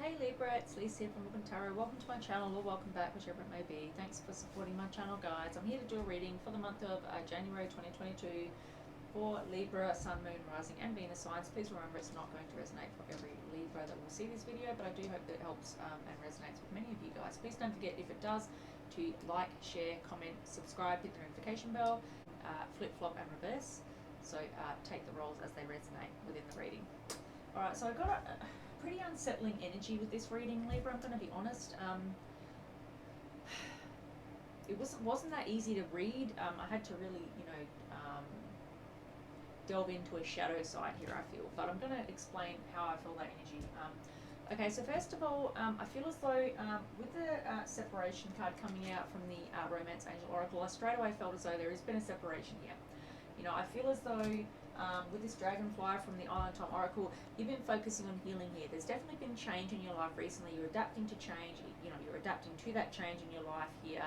Hey Libra, it's Lisa here from Morgan Tarot. Welcome to my channel, or welcome back, whichever it may be. Thanks for supporting my channel, guys. I'm here to do a reading for the month of January 2022 for Libra, Sun, Moon, Rising and Venus signs. Please remember it's not going to resonate for every Libra that will see this video, but I do hope that it helps and resonates with many of you guys. Please don't forget, if it does, to like, share, comment, subscribe, hit the notification bell, flip, flop and reverse. So take the roles as they resonate within the reading. Alright, so I got a pretty unsettling energy with this reading, Libra. I'm going to be honest. It wasn't that easy to read. I had to really, delve into a shadow side here, I feel. But I'm going to explain how I feel that energy. Okay, so first of all, I feel as though with the separation card coming out from the Romance Angel Oracle, I straight away felt as though there has been a separation here. You know, I feel as though with this dragonfly from the Island Time Oracle, you've been focusing on healing here. There's definitely been change in your life recently. You're adapting to change. You're adapting to that change in your life here.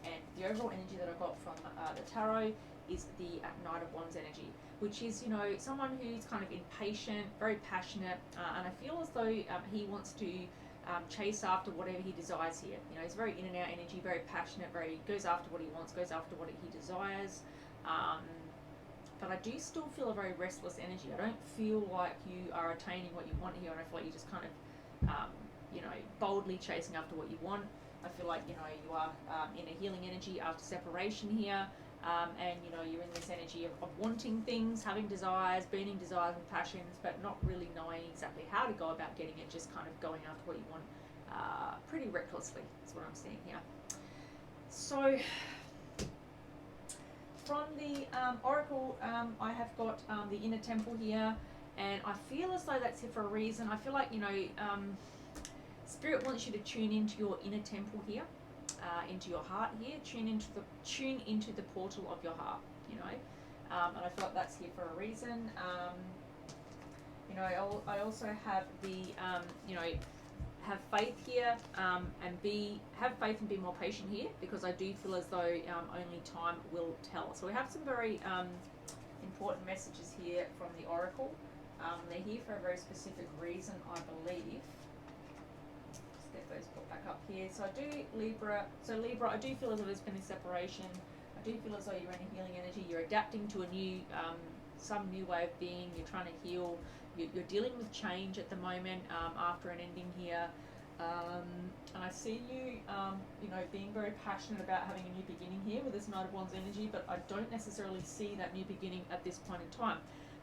And the overall energy that I got from the tarot is the Knight of Wands energy, which is, someone who's kind of impatient, very passionate, and I feel as though he wants to chase after whatever he desires here. He's very in and out energy, very passionate, goes after what he wants, goes after what he desires. But I do still feel a very restless energy. I don't feel like you are attaining what you want here, and I feel like you're just kind of, boldly chasing after what you want. I feel like, you are in a healing energy after separation here, and, you're in this energy of wanting things, having desires, burning desires and passions, but not really knowing exactly how to go about getting it, just kind of going after what you want pretty recklessly, is what I'm seeing here. So from the Oracle, I have got the Inner Temple here, and I feel as though that's here for a reason. I feel like, Spirit wants you to tune into your inner temple here, into your heart here, tune into the portal of your heart, and I feel like that's here for a reason. I also have the, have faith here, and have faith and be more patient here, because I do feel as though only time will tell. So we have some very important messages here from the Oracle. They're here for a very specific reason, I believe. Let's get those put back up here. So Libra, I do feel as though there's been a separation. I do feel as though you're in a healing energy. You're adapting to a new, some new way of being. You're trying to heal. You're dealing with change at the moment after an ending here, and I see you, being very passionate about having a new beginning here with this Knight of Wands energy, but I don't necessarily see that new beginning at this point in time.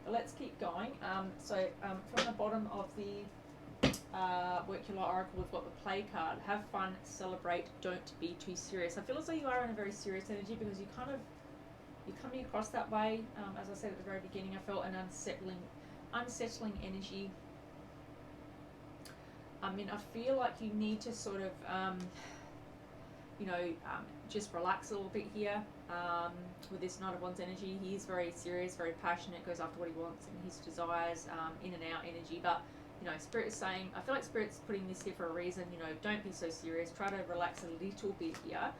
But let's keep going. From the bottom of the Work-Your-Life Oracle, we've got the Play card. Have fun, celebrate, don't be too serious. I feel as though you are in a very serious energy, because you're coming across that way. As I said at the very beginning, I felt an unsettling energy. I feel like you need to sort of, just relax a little bit here with this Knight of Wands energy. He is very serious, very passionate, goes after what he wants and his desires, in and out energy. But, Spirit is saying, I feel like Spirit's putting this here for a reason. Don't be so serious. Try to relax a little bit here.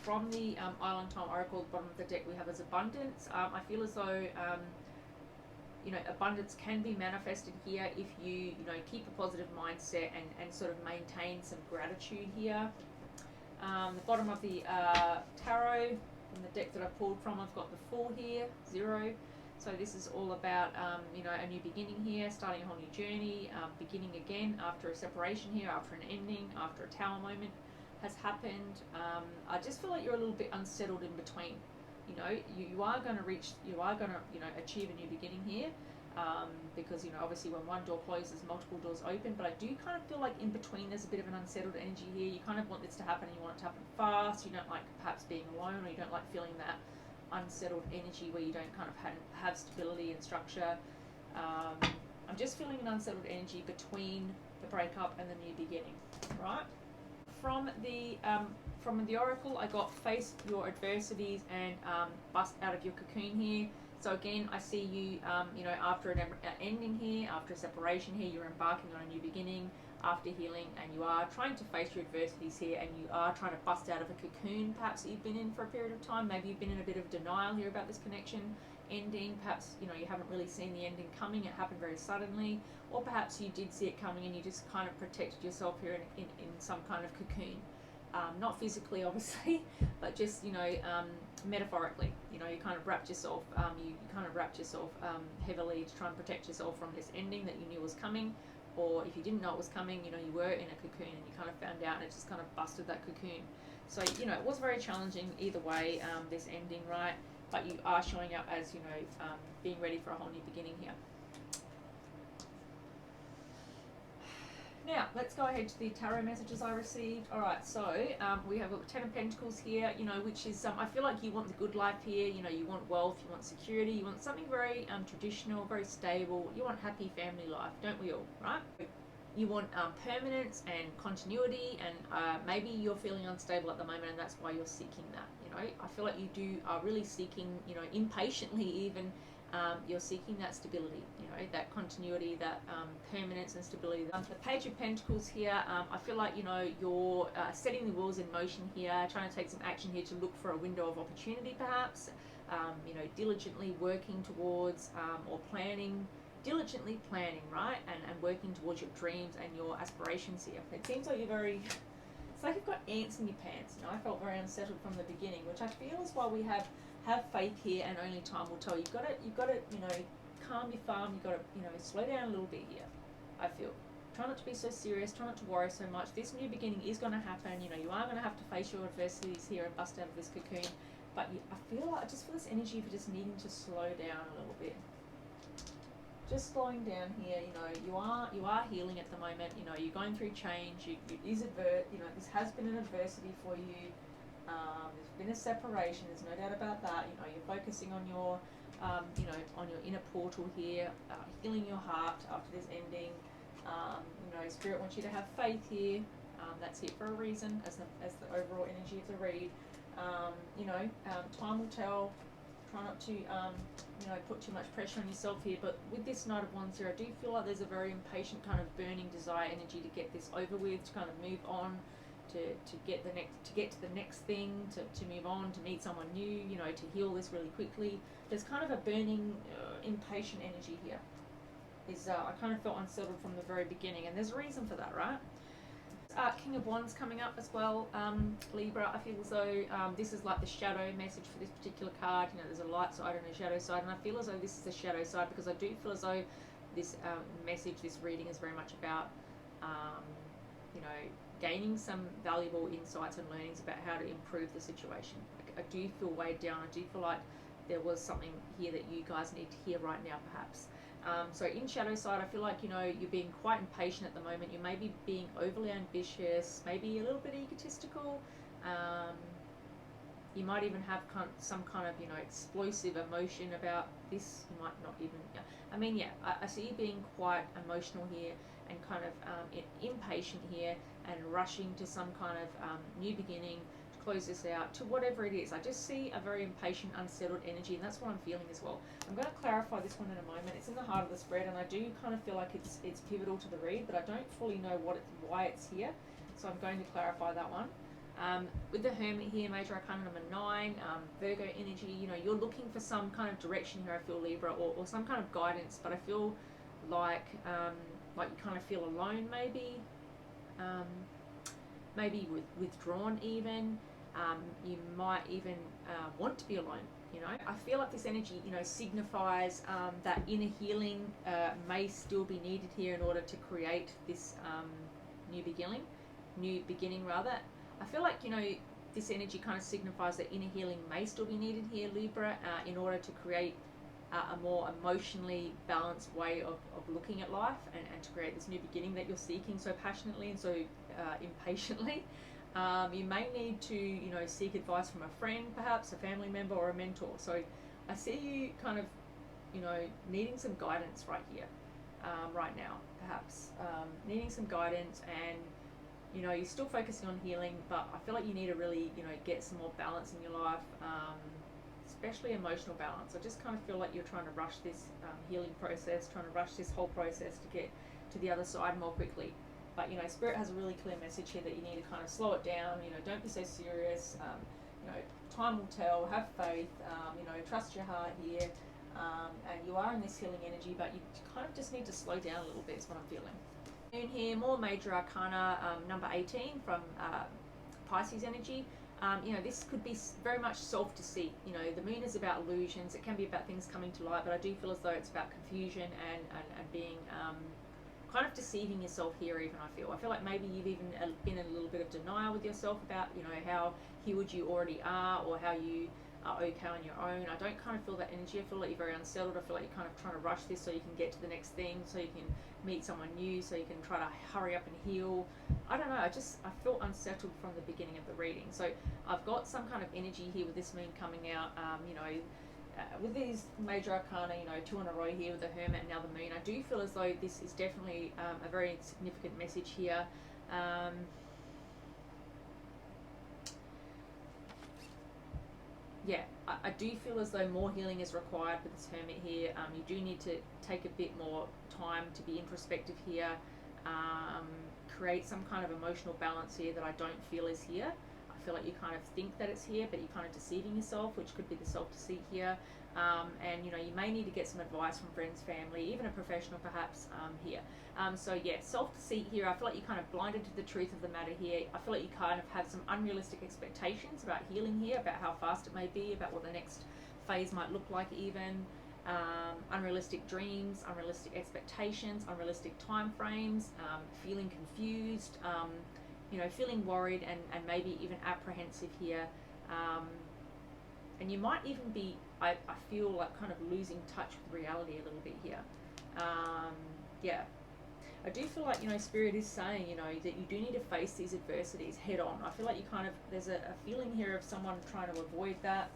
From the Island Time Oracle, at the bottom of the deck, we have as abundance. I feel as though abundance can be manifested here if you, keep a positive mindset and sort of maintain some gratitude here. The bottom of the tarot, from the deck that I pulled from, I've got the Fool here, 0. So this is all about, a new beginning here, starting a whole new journey, beginning again after a separation here, after an ending, after a Tower moment has happened. I just feel like you're a little bit unsettled in between. You are going to achieve a new beginning here, because obviously when one door closes, multiple doors open. But I do kind of feel like in between there's a bit of an unsettled energy here. You kind of want this to happen, and you want it to happen fast. You don't like perhaps being alone, or you don't like feeling that unsettled energy where you don't kind of have stability and structure. I'm just feeling an unsettled energy between the breakup and the new beginning, right? From the Oracle, I got face your adversities and bust out of your cocoon here. So again, I see you, after an ending here, after a separation here, you're embarking on a new beginning after healing, and you are trying to face your adversities here, and you are trying to bust out of a cocoon perhaps that you've been in for a period of time. Maybe you've been in a bit of denial here about this connection ending. Perhaps, you know, you haven't really seen the ending coming. It happened very suddenly. Or perhaps you did see it coming and you just kind of protected yourself here in some kind of cocoon. Not physically, obviously, but just, you know, metaphorically. You know, you kind of wrapped yourself, heavily to try and protect yourself from this ending that you knew was coming. Or if you didn't know it was coming, you know, you were in a cocoon and you kind of found out and it just kind of busted that cocoon. So, you know, it was very challenging either way, this ending, right? But you are showing up as, you know, being ready for a whole new beginning here. Now, let's go ahead to the tarot messages I received. All right, so we have a Ten of Pentacles here, you know, which is, I feel like you want the good life here. You know, you want wealth, you want security, you want something very traditional, very stable. You want happy family life, don't we all, right? You want permanence and continuity, and maybe you're feeling unstable at the moment and that's why you're seeking that, you know. I feel like you are really seeking, you know, impatiently even, you're seeking that stability, you know, that continuity, that permanence and stability. The Page of Pentacles here, I feel like, you know, you're setting the wheels in motion here, trying to take some action here to look for a window of opportunity perhaps, you know, diligently working towards or diligently planning, right, and working towards your dreams and your aspirations here. It seems like it's like you've got ants in your pants. You know, I felt very unsettled from the beginning, which I feel is why we have faith here, and only time will tell. You've got to, you know, calm your farm. You've got to, you know, slow down a little bit here. I feel. Try not to be so serious. Try not to worry so much. This new beginning is going to happen. You know, you are going to have to face your adversities here and bust out of this cocoon. But I feel like, I just feel this energy for just needing to slow down a little bit. Just slowing down here. You know, you are healing at the moment. You know, you're going through change. You know, this has been an adversity for you. There's been a separation, there's no doubt about that. You know, you're focusing on your, you know, on your inner portal here, healing your heart after this ending. You know, Spirit wants you to have faith here. That's it for a reason, as the overall energy of the read. You know, time will tell. Try not to, you know, put too much pressure on yourself here. But with this Knight of Wands here, I do feel like there's a very impatient kind of burning desire energy to get this over with, to kind of move on. To get to the next thing, to move on, to meet someone new, you know, to heal this really quickly. There's kind of a burning, impatient energy here. I kind of felt unsettled from the very beginning, and there's a reason for that, right? King of Wands coming up as well, Libra. I feel as though this is like the shadow message for this particular card. You know, there's a light side and a shadow side, and I feel as though this is the shadow side because I do feel as though this message, this reading is very much about, you know, gaining some valuable insights and learnings about how to improve the situation. I do feel weighed down. I do feel like there was something here that you guys need to hear right now, perhaps. So in shadow side, I feel like, you know, you're being quite impatient at the moment. You may be being overly ambitious, maybe a little bit egotistical. You might even have some kind of, you know, explosive emotion about this. You might not even, I mean, yeah, I see you being quite emotional here and kind of impatient here and rushing to some kind of new beginning to close this out, to whatever it is. I just see a very impatient, unsettled energy, and that's what I'm feeling as well. I'm going to clarify this one in a moment. It's in the heart of the spread, and I do kind of feel like it's pivotal to the read, but I don't fully know why it's here, so I'm going to clarify that one. With the Hermit here, Major Arcana number 9, Virgo energy, you know, you're looking for some kind of direction here, I feel, Libra, or some kind of guidance, but I feel like you kind of feel alone, maybe. Maybe withdrawn even. You might even want to be alone, you know. I feel like this energy, you know, signifies that inner healing may still be needed here in order to create this new beginning rather. I feel like, you know, this energy kind of signifies that inner healing may still be needed here, Libra, in order to create a more emotionally balanced way of looking at life and to create this new beginning that you're seeking so passionately and so impatiently. You may need to, you know, seek advice from a friend, perhaps a family member or a mentor. So I see you kind of, you know, needing some guidance right here, right now, perhaps needing some guidance, and you know, you're still focusing on healing, but I feel like you need to really, you know, get some more balance in your life, especially emotional balance. I just kind of feel like you're trying to rush this healing process, trying to rush this whole process to get to the other side more quickly. But, you know, Spirit has a really clear message here that you need to kind of slow it down, you know, don't be so serious, you know, time will tell, have faith, you know, trust your heart here. and you are in this healing energy, but you kind of just need to slow down a little bit is what I'm feeling. Moon here, more major arcana, number 18 from Pisces energy. You know, this could be very much self-deceit. You know, the moon is about illusions. It can be about things coming to light, but I do feel as though it's about confusion and being kind of deceiving yourself here even, I feel like maybe you've even been in a little bit of denial with yourself about, you know, how healed you already are or how you are okay on your own. I don't kind of feel that energy. I feel like you're very unsettled. I feel like you're kind of trying to rush this so you can get to the next thing, so you can meet someone new, so you can try to hurry up and heal. I don't know, I felt unsettled from the beginning of the reading. So I've got some kind of energy here with this moon coming out, you know, with these major arcana, you know, 2 in a row here with the Hermit and now the moon. I do feel as though this is definitely a very significant message here. Yeah, I do feel as though more healing is required with this Hermit here. You do need to take a bit more time to be introspective here, create some kind of emotional balance here that I don't feel is here. I feel like you kind of think that it's here, but you're kind of deceiving yourself, which could be the self-deceit here. And you know, you may need to get some advice from friends, family, even a professional perhaps here. So yeah, self-deceit here. I feel like you're kind of blinded to the truth of the matter here. I feel like you kind of have some unrealistic expectations about healing here, about how fast it may be, about what the next phase might look like even. Unrealistic dreams, unrealistic expectations, unrealistic time frames, feeling confused, you know, feeling worried and maybe even apprehensive here. And you might even be, I feel like kind of losing touch with reality a little bit here. Yeah. I do feel like, you know, Spirit is saying, you know, that you do need to face these adversities head on. I feel like you kind of, there's a feeling here of someone trying to avoid that,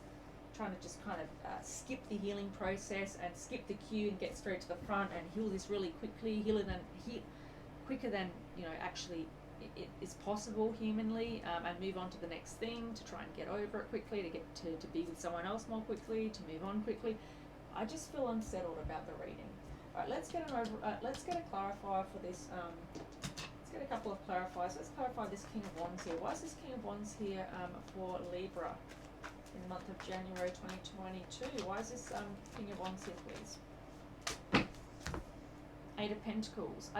trying to just kind of skip the healing process and skip the queue and get straight to the front and heal this really quickly, quicker than, you know, actually it is possible humanly, and move on to the next thing, to try and get over it quickly, to get to be with someone else more quickly, to move on quickly. I just feel unsettled about the reading. All right, let's get let's get a clarifier for this. Let's get a couple of clarifiers. Let's clarify this King of Wands here. Why is this King of Wands here for Libra in the month of January 2022? Why is this King of Wands here, please? 8 of Pentacles.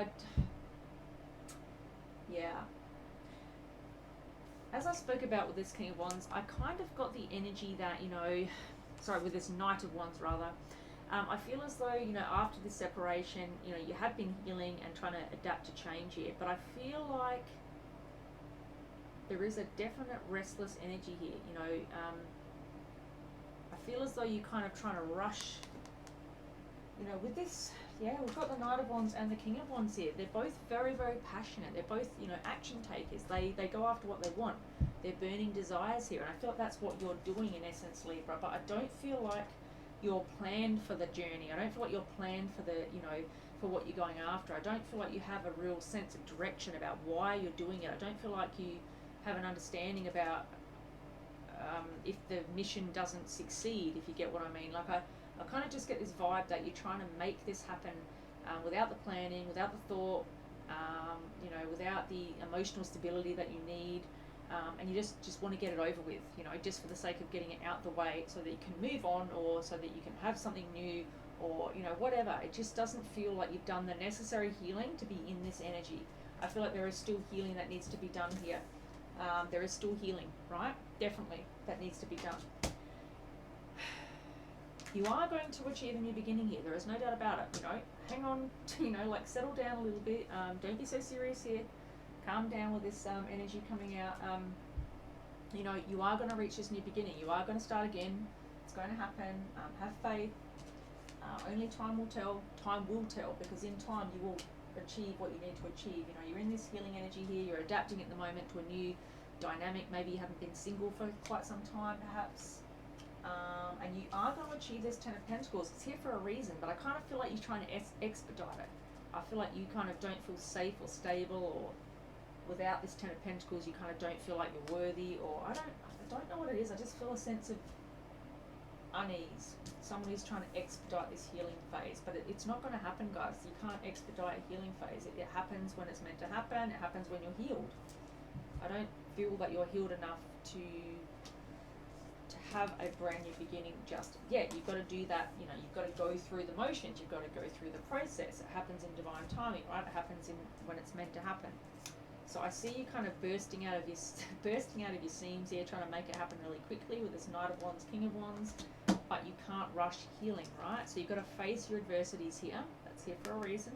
Yeah. As I spoke about with this King of Wands, I kind of got the energy that, you know, sorry, with this Knight of Wands rather, I feel as though, you know, after this separation, you know, you have been healing and trying to adapt to change here, but I feel like there is a definite restless energy here, you know. I feel as though you're kind of trying to rush, you know, with this. Yeah, we've got the Knight of Wands and the King of Wands here. They're both very, very passionate. They're both, you know, action takers. They go after what they want. They're burning desires here. And I feel like that's what you're doing in essence, Libra. But I don't feel like you're planned for the journey. I don't feel like you're planned for the, you know, for what you're going after. I don't feel like you have a real sense of direction about why you're doing it. I don't feel like you have an understanding about if the mission doesn't succeed, if you get what I mean. Like I kind of just get this vibe that you're trying to make this happen without the planning, without the thought, you know, without the emotional stability that you need, and you just want to get it over with, you know, just for the sake of getting it out the way so that you can move on, or so that you can have something new, or, you know, whatever. It just doesn't feel like you've done the necessary healing to be in this energy. I feel like there is still healing that needs to be done here. There is still healing, right? Definitely, that needs to be done. You are going to achieve a new beginning here. There is no doubt about it. You know, hang on, you know, like settle down a little bit. Don't be so serious here. Calm down with this energy coming out. You know, you are going to reach this new beginning. You are going to start again. It's going to happen. Have faith. Only time will tell. Time will tell, because in time you will achieve what you need to achieve. You know, you're in this healing energy here. You're adapting at the moment to a new dynamic. Maybe you haven't been single for quite some time, perhaps. And you are going to achieve this 10 of Pentacles. It's here for a reason, but I kind of feel like you're trying to expedite it. I feel like you kind of don't feel safe or stable, or without this 10 of Pentacles you kind of don't feel like you're worthy, or I don't know what it is. I just feel a sense of unease. Someone is trying to expedite this healing phase, but it's not going to happen, guys. You can't expedite a healing phase. It happens when it's meant to happen. It happens when you're healed. I don't feel that you're healed enough to have a brand new beginning just yet. You've got to do that, you know, you've got to go through the motions, you've got to go through the process. It happens in divine timing, right? It happens in when it's meant to happen. So I see you kind of bursting out of your seams here, trying to make it happen really quickly with this Knight of Wands, King of Wands, but you can't rush healing, right? So you've got to face your adversities here. That's here for a reason.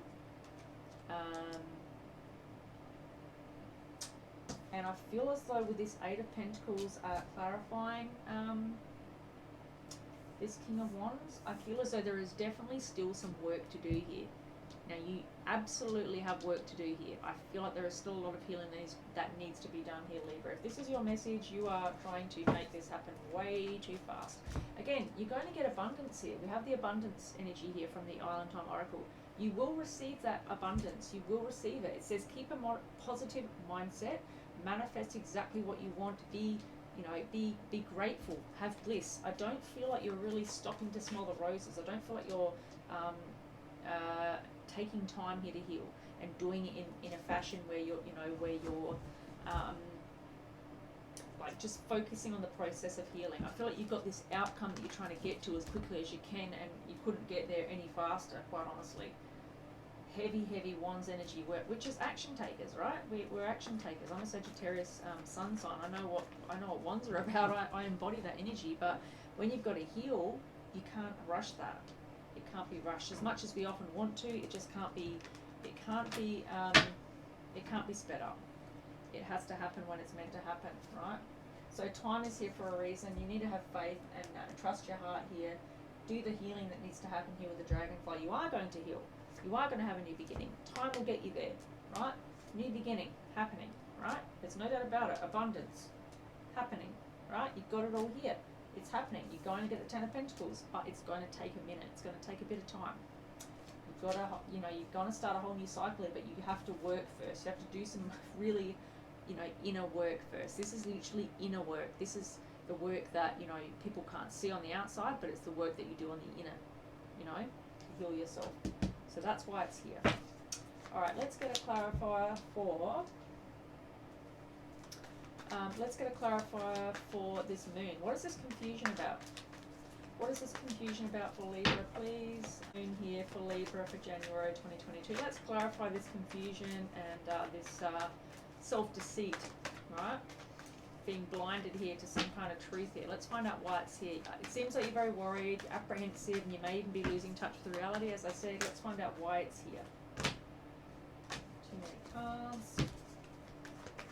And I feel as though with this Eight of Pentacles clarifying this King of Wands, I feel as though there is definitely still some work to do here. Now, you absolutely have work to do here. I feel like there is still a lot of healing that needs to be done here, Libra. If this is your message, you are trying to make this happen way too fast. Again, you're going to get abundance here. We have the abundance energy here from the Island Time Oracle. You will receive that abundance. You will receive it. It says keep a positive mindset. Manifest exactly what you want. Be grateful. Have bliss. I don't feel like you're really stopping to smell the roses. I don't feel like you're taking time here to heal and doing it in a fashion where you're like just focusing on the process of healing. I feel like you've got this outcome that you're trying to get to as quickly as you can, and you couldn't get there any faster, quite honestly. Heavy Wands energy, which is action takers, right? We're action takers. I'm a Sagittarius sun sign. I know what Wands are about. I embody that energy. But when you've got to heal, you can't rush that. It can't be rushed as much as we often want to. It just can't be. It can't be sped up. It has to happen when it's meant to happen, right? So time is here for a reason. You need to have faith and trust your heart here. Do the healing that needs to happen here with the dragonfly. You are going to heal. You are going to have a new beginning. Time will get you there, right? New beginning happening, right? There's no doubt about it. Abundance happening, right? You've got it all here. It's happening. You're going to get the Ten of Pentacles, but it's going to take a minute. It's going to take a bit of time. You've got to, you're going to start a whole new cycle here, but you have to work first. You have to do some really, inner work first. This is literally inner work. This is the work that, people can't see on the outside, but it's the work that you do on the inner, to heal yourself. So that's why it's here. All right, let's get a clarifier for. This moon. What is this confusion about? What is this confusion about for Libra, please? Moon here for Libra for January 2022. Let's clarify this confusion and this self-deceit, right? Being blinded here to some kind of truth here. Let's find out why it's here. It seems like you're very worried, apprehensive, and you may even be losing touch with the reality. As I said, let's find out why it's here. Too many cards.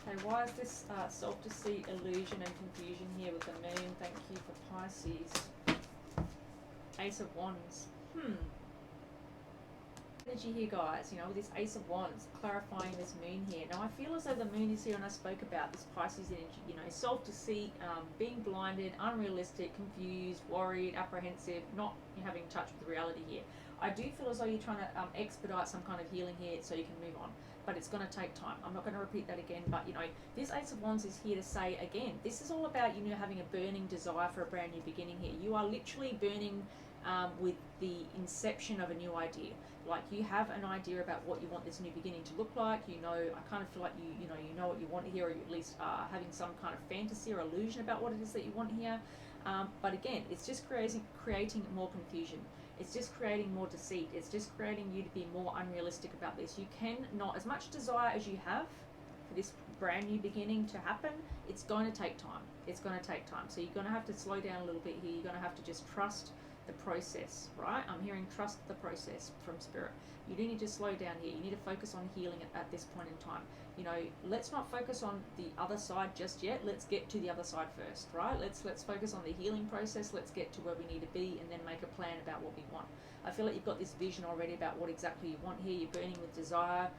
Okay, why is this self-deceit, illusion, and confusion here with the moon? Thank you for Pisces. Ace of Wands. Energy here, guys, with this Ace of Wands, clarifying this moon here. Now, I feel as though the moon is here, and I spoke about this Pisces energy, self-deceit, being blinded, unrealistic, confused, worried, apprehensive, not having touch with the reality here. I do feel as though you're trying to expedite some kind of healing here so you can move on, but it's going to take time. I'm not going to repeat that again, but, this Ace of Wands is here to say, again, this is all about, having a burning desire for a brand new beginning here. You are literally burning with the inception of a new idea. Like, you have an idea about what you want this new beginning to look like. I kind of feel like you know what you want here, or you at least are having some kind of fantasy or illusion about what it is that you want here. But again, it's just creating more confusion. It's just creating more deceit. It's just creating you to be more unrealistic about this. You cannot, as much desire as you have for this brand new beginning to happen, it's going to take time. It's going to take time. So you're going to have to slow down a little bit here. You're going to have to just trust the process, right? I'm hearing trust the process from Spirit. You do need to slow down here. You need to focus on healing at this point in time. Let's not focus on the other side just yet. Let's get to the other side first, right? Let's focus on the healing process. Let's get to where we need to be, and then make a plan about what we want. I feel like you've got this vision already about what exactly you want here. You're burning with desire.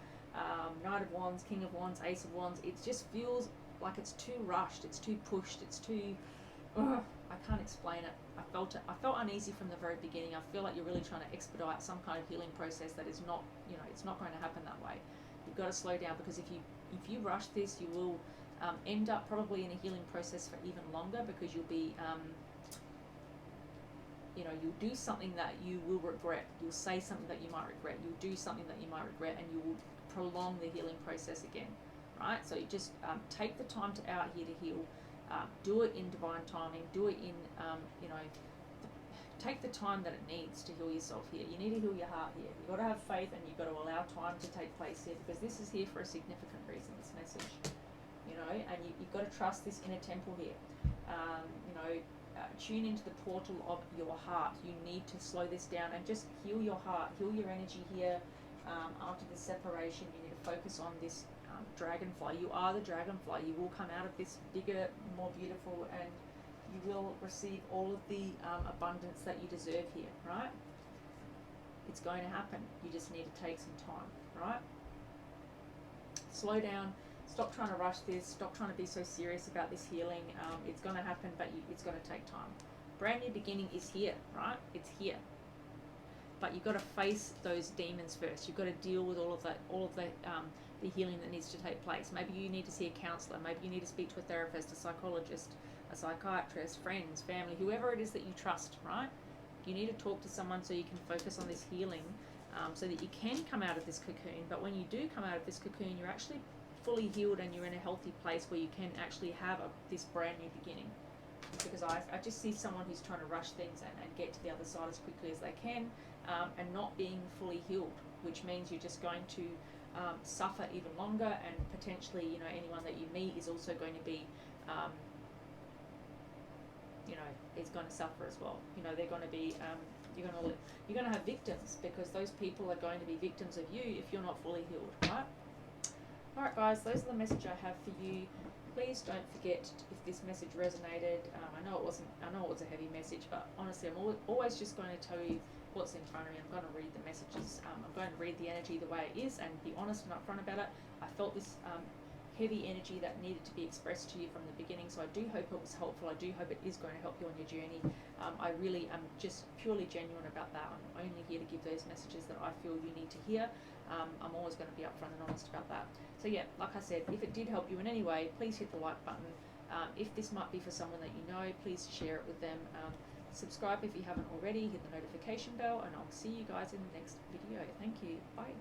Knight of Wands, King of Wands, Ace of Wands. It just feels like it's too rushed. It's too pushed. It's too. I can't explain it. I felt uneasy from the very beginning. I feel like you're really trying to expedite some kind of healing process that is not, it's not going to happen that way. You've got to slow down, because if you rush this, you will end up probably in a healing process for even longer, because you'll be, you'll do something that you will regret. You'll say something that you might regret. You'll do something that you might regret, and you will prolong the healing process again, right? So you just take the time out here to heal. Do it in divine timing. Do it in, you know, take the time that it needs to heal yourself here. You need to heal your heart here. You've got to have faith, and you've got to allow time to take place here, because this is here for a significant reason, this message. You know, and you've got to trust this inner temple here. You know, tune into the portal of your heart. You need to slow this down and just heal your heart, heal your energy here. After this separation, you need to focus on this dragonfly. You are the dragonfly. You will come out of this bigger, more beautiful, and you will receive all of the abundance that you deserve here, right? It's going to happen. You just need to take some time, right? Slow down. Stop trying to rush this. Stop trying to be so serious about this healing. It's going to happen, but it's going to take time. Brand new beginning is here, right? It's here. But you've got to face those demons first. You've got to deal with all of the healing that needs to take place. Maybe you need to see a counselor. Maybe you need to speak to a therapist, a psychologist, a psychiatrist, friends, family, whoever it is that you trust, right? You need to talk to someone so you can focus on this healing, so that you can come out of this cocoon. But when you do come out of this cocoon, you're actually fully healed, and you're in a healthy place where you can actually have this brand new beginning. Because I just see someone who's trying to rush things and get to the other side as quickly as they can, and not being fully healed, which means you're just going to suffer even longer, and potentially, you know, anyone that you meet is also going to be, you know, is going to suffer as well. You know, they're going to be, you're going to have victims, because those people are going to be victims of you if you're not fully healed, right? All right, guys, those are the message I have for you. Please don't forget, if this message resonated. I know it was a heavy message, but honestly, I'm always just going to tell you what's in front of me. I'm going to read the messages. I'm going to read the energy the way it is and be honest and upfront about it. I felt this heavy energy that needed to be expressed to you from the beginning, so I do hope it was helpful. I do hope it is going to help you on your journey. I really am just purely genuine about that. I'm only here to give those messages that I feel you need to hear. I'm always going to be upfront and honest about that. So yeah, like I said, if it did help you in any way, please hit the like button. If this might be for someone that you know, please share it with them. Subscribe if you haven't already, hit the notification bell, and I'll see you guys in the next video. Thank you. Bye.